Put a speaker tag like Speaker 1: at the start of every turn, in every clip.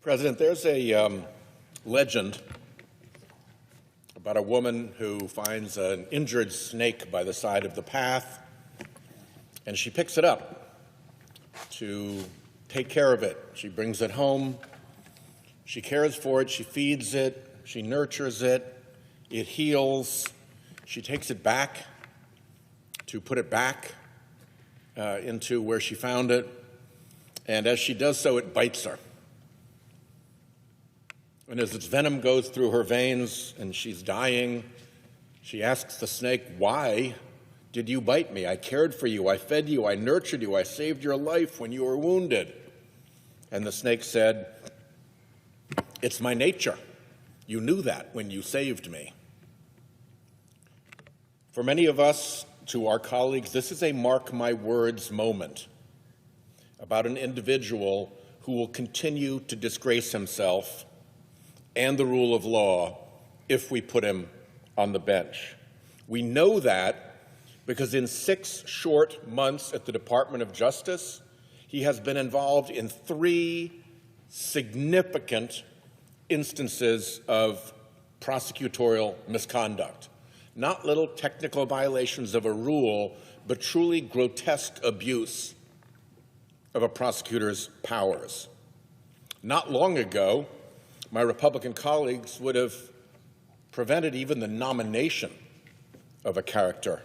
Speaker 1: President, there's a legend about a woman who finds an injured snake by the side of the path, and she picks it up to take care of it. She brings it home. She cares for it. She feeds it. She nurtures it. It heals. She takes it back to put it back into where she found it. And as she does so, it bites her. And as its venom goes through her veins and she's dying, she asks the snake, "Why did you bite me? I cared for you. I fed you. I nurtured you. I saved your life when you were wounded." And the snake said, "It's my nature. You knew that when you saved me." For many of us, to our colleagues, this is a mark my words moment about an individual who will continue to disgrace himself and the rule of law if we put him on the bench. We know that because in 6 short months at the Department of Justice, he has been involved in 3 significant instances of prosecutorial misconduct. Not little technical violations of a rule, but truly grotesque abuse of a prosecutor's powers. Not long ago, my Republican colleagues would have prevented even the nomination of a character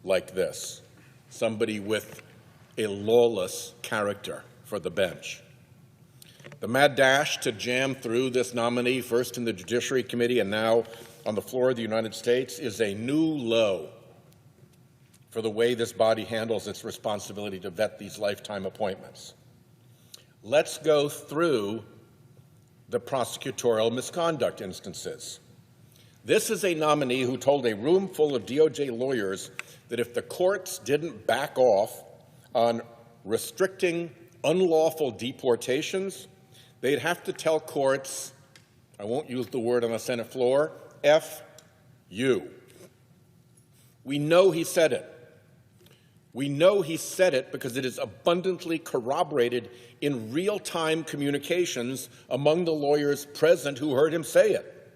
Speaker 1: like this, somebody with a lawless character for the bench. The mad dash to jam through this nominee, first in the Judiciary Committee and now on the floor of the United States, is a new low for the way this body handles its responsibility to vet these lifetime appointments. Let's go through the prosecutorial misconduct instances. This is a nominee who told a room full of DOJ lawyers that if the courts didn't back off on restricting unlawful deportations, they'd have to tell courts, I won't use the word on the Senate floor, F you. We know he said it. We know he said it because it is abundantly corroborated in real-time communications among the lawyers present who heard him say it.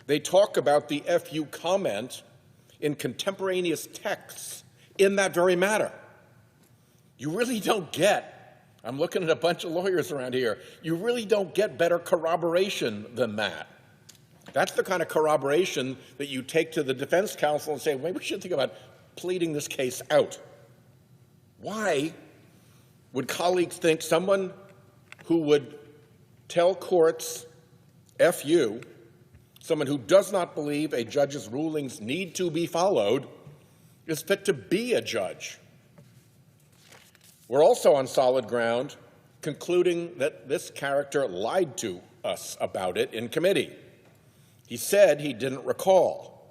Speaker 1: They talk about the FU comment in contemporaneous texts in that very matter. You really don't get, I'm looking at a bunch of lawyers around here, you really don't get better corroboration than that. That's the kind of corroboration that you take to the defense counsel and say, maybe we should think about pleading this case out. Why would colleagues think someone who would tell courts, F you, someone who does not believe a judge's rulings need to be followed, is fit to be a judge? We're also on solid ground concluding that this character lied to us about it in committee. He said he didn't recall.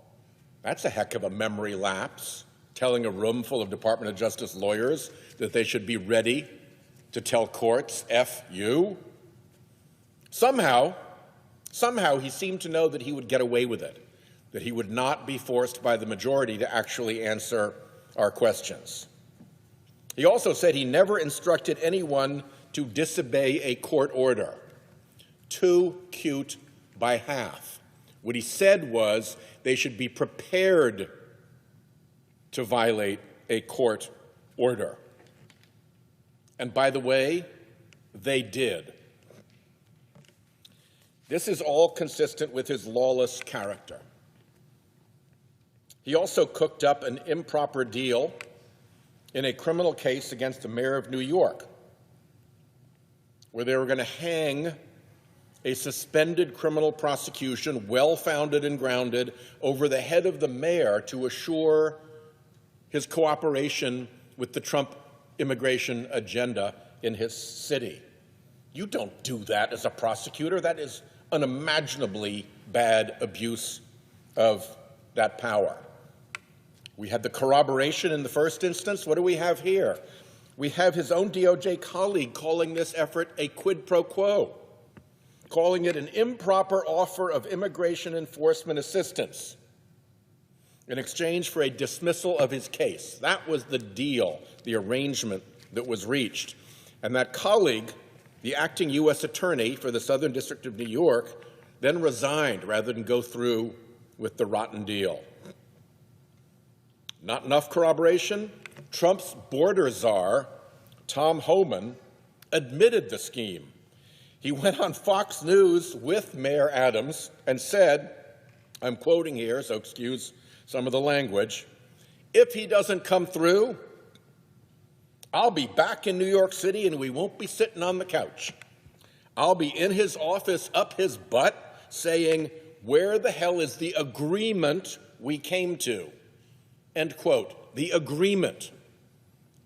Speaker 1: That's a heck of a memory lapse, telling a room full of Department of Justice lawyers that they should be ready to tell courts, F you. Somehow he seemed to know that he would get away with it, that he would not be forced by the majority to actually answer our questions. He also said he never instructed anyone to disobey a court order. Too cute by half. What he said was they should be prepared to violate a court order. And by the way, they did. This is all consistent with his lawless character. He also cooked up an improper deal in a criminal case against the mayor of New York, where they were going to hang a suspended criminal prosecution, well-founded and grounded, over the head of the mayor to assure his cooperation with the Trump immigration agenda in his city. You don't do that as a prosecutor. That is unimaginably bad abuse of that power. We had the corroboration in the first instance. What do we have here? We have his own DOJ colleague calling this effort a quid pro quo, calling it an improper offer of immigration enforcement assistance in exchange for a dismissal of his case. That was the deal, the arrangement that was reached. And that colleague the acting U.S. attorney for the Southern District of New York then resigned rather than go through with the rotten deal. Not enough corroboration? Trump's border czar, Tom Homan, admitted the scheme. He went on Fox News with Mayor Adams and said, I'm quoting here, so excuse some of the language, if he doesn't come through, I'll be back in New York City and we won't be sitting on the couch. I'll be in his office up his butt saying, where the hell is the agreement we came to? End quote. The agreement.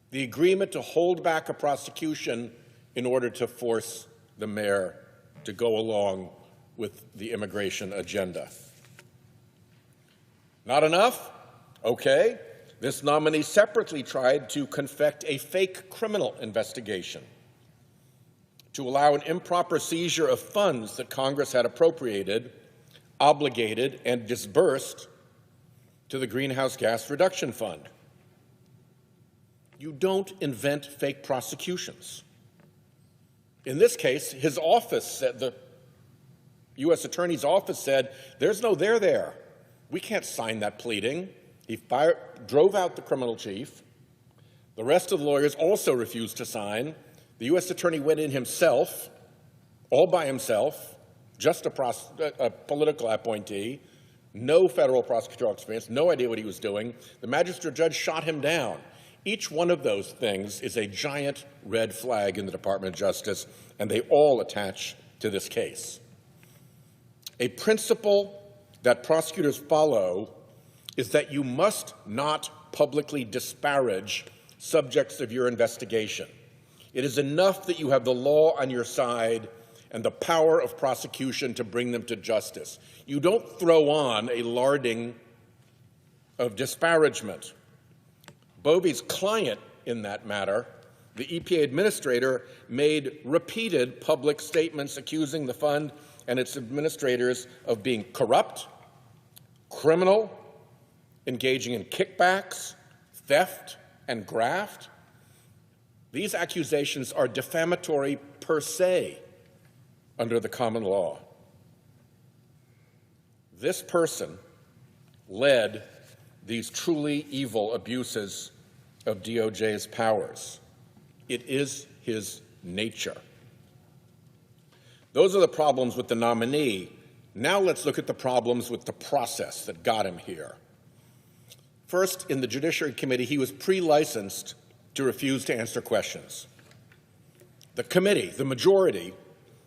Speaker 1: The agreement to hold back a prosecution in order to force the mayor to go along with the immigration agenda. Not enough? Okay. This nominee separately tried to confect a fake criminal investigation to allow an improper seizure of funds that Congress had appropriated, obligated, and disbursed to the Greenhouse Gas Reduction Fund. You don't invent fake prosecutions. In this case, his office said, the U.S. Attorney's Office said, there's no there there. We can't sign that pleading. He drove out the criminal chief. The rest of the lawyers also refused to sign. The U.S. Attorney went in himself, all by himself, just a political appointee, no federal prosecutorial experience, no idea what he was doing. The magistrate judge shot him down. Each one of those things is a giant red flag in the Department of Justice, and they all attach to this case. A principle that prosecutors follow is that you must not publicly disparage subjects of your investigation. It is enough that you have the law on your side and the power of prosecution to bring them to justice. You don't throw on a larding of disparagement. Bovey's client in that matter, the EPA administrator, made repeated public statements accusing the fund and its administrators of being corrupt, criminal, engaging in kickbacks, theft, and graft. These accusations are defamatory per se under the common law. This person led these truly evil abuses of DOJ's powers. It is his nature. Those are the problems with the nominee. Now let's look at the problems with the process that got him here. First, in the Judiciary Committee, he was pre-licensed to refuse to answer questions. The committee, the majority,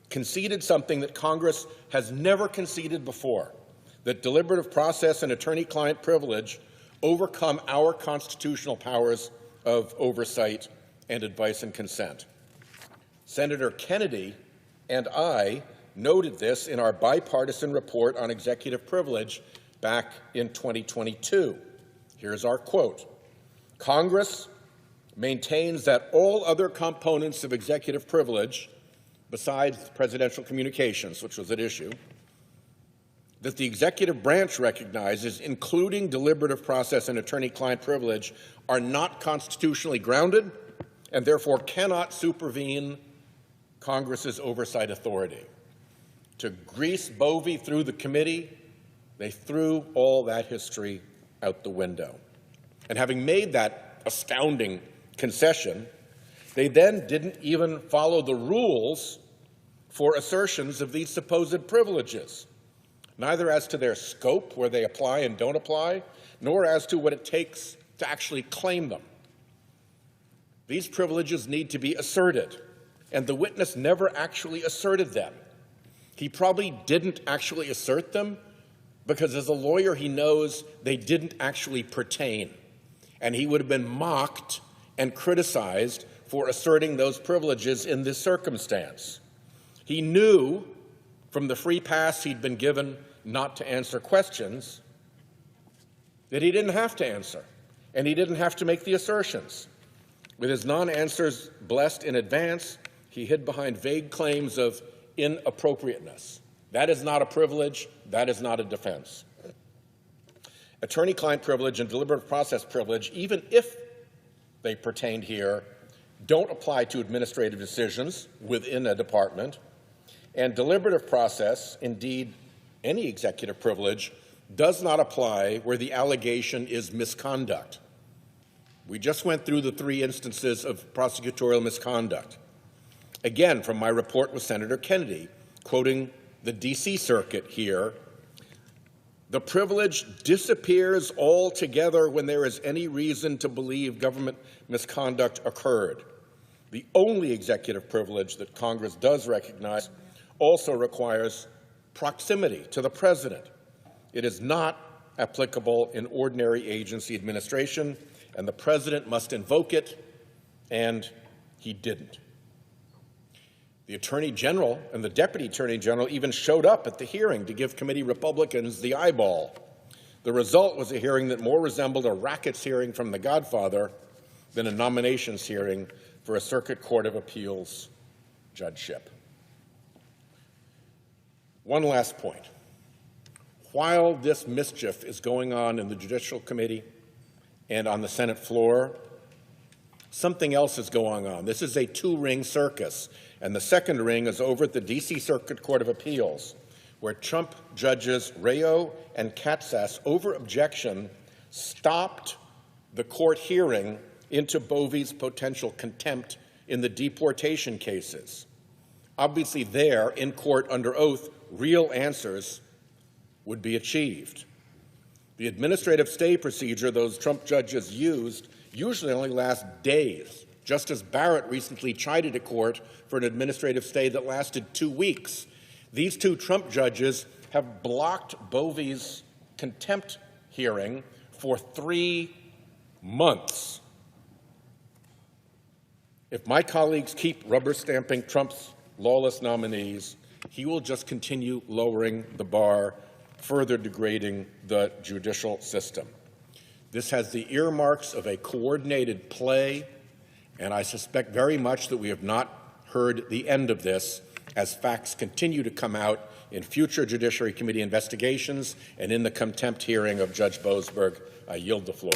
Speaker 1: conceded something that Congress has never conceded before, that deliberative process and attorney-client privilege overcome our constitutional powers of oversight and advice and consent. Senator Kennedy and I noted this in our bipartisan report on executive privilege back in 2022. Here's our quote. Congress maintains that all other components of executive privilege, besides presidential communications, which was at issue, that the executive branch recognizes, including deliberative process and attorney-client privilege, are not constitutionally grounded and therefore cannot supervene Congress's oversight authority. To grease Bovey through the committee, they threw all that history out the window. And having made that astounding concession, they then didn't even follow the rules for assertions of these supposed privileges, neither as to their scope, where they apply and don't apply, nor as to what it takes to actually claim them. These privileges need to be asserted, and the witness never actually asserted them. He probably didn't actually assert them because as a lawyer he knows they didn't actually pertain, and he would have been mocked and criticized for asserting those privileges in this circumstance. He knew from the free pass he'd been given not to answer questions that he didn't have to answer, and he didn't have to make the assertions. With his non-answers blessed in advance, he hid behind vague claims of inappropriateness. That is not a privilege. That is not a defense. Attorney-client privilege and deliberative process privilege, even if they pertained here, don't apply to administrative decisions within a department, and deliberative process, indeed any executive privilege, does not apply where the allegation is misconduct. We just went through the 3 instances of prosecutorial misconduct. Again, from my report with Senator Kennedy, quoting the D.C. Circuit here, the privilege disappears altogether when there is any reason to believe government misconduct occurred. The only executive privilege that Congress does recognize also requires proximity to the President. It is not applicable in ordinary agency administration, and the President must invoke it, and he didn't. The Attorney General and the Deputy Attorney General even showed up at the hearing to give committee Republicans the eyeball. The result was a hearing that more resembled a rackets hearing from The Godfather than a nominations hearing for a Circuit Court of Appeals judgeship. One last point. While this mischief is going on in the Judicial Committee and on the Senate floor, something else is going on. This is a 2-ring circus, and the second ring is over at the D.C. Circuit Court of Appeals, where Trump judges Rayo and Katsas, over objection, stopped the court hearing into Bovey's potential contempt in the deportation cases. Obviously there, in court under oath, real answers would be achieved. The administrative stay procedure those Trump judges used usually only lasts days. Justice Barrett recently chided a court for an administrative stay that lasted 2 weeks. These 2 Trump judges have blocked Bovey's contempt hearing for 3 months. If my colleagues keep rubber stamping Trump's lawless nominees, he will just continue lowering the bar, further degrading the judicial system. This has the earmarks of a coordinated play, and I suspect very much that we have not heard the end of this as facts continue to come out in future Judiciary Committee investigations and in the contempt hearing of Judge Boasberg. I yield the floor.